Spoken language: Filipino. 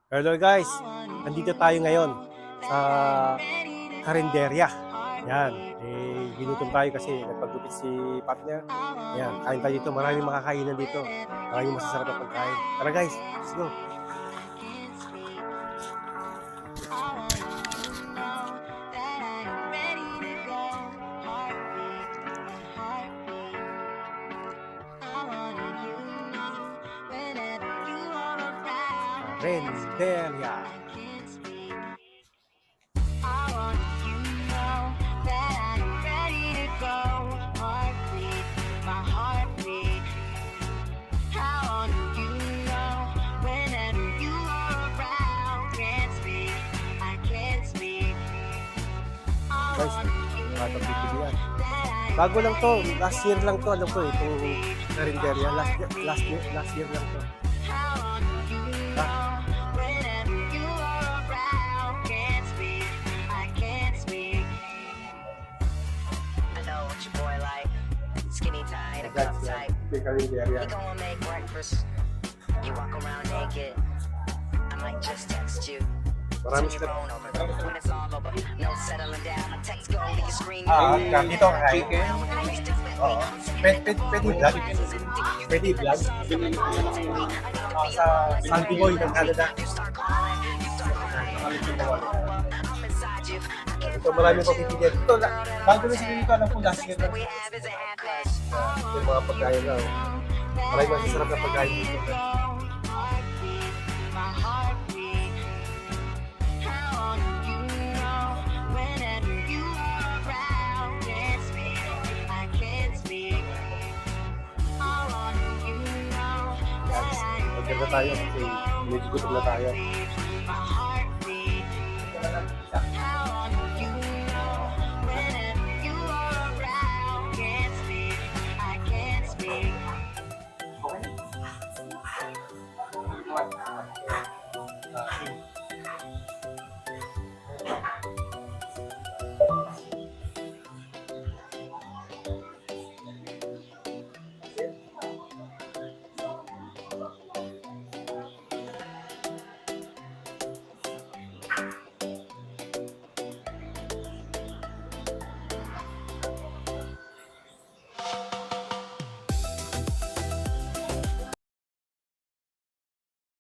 Hello guys, nandito tayo ngayon sa Karinderya. Yan, ginutom tayo kasi nagpagupit si partner. Yan, kain tayo dito. Maraming makakainan dito. Maraming masasarap na pagkain. Tara guys, let's go. Karinderya. Guys, batang pipilian. Bago lang to, last year lang to, alam ko eh, itong Karinderya. Last year lang to. Skinny tight, a cup tight. We gonna make breakfast. You walk around naked. I might just text you. Marami Send your sila. phone over. When it's all over, no settling down. My text go to your screen. Dito kakain. Oo. Pwede vlog. Pwede vlog. Sa Sandy Boy ng Canada. Ito marami pa pipilian. Ito, bago na siguro ito, alam ko last year lang. Yung mga pagkain na. Maraming masasarap na pagkain dito. Maganda tayo kasi medyo gutom na tayo.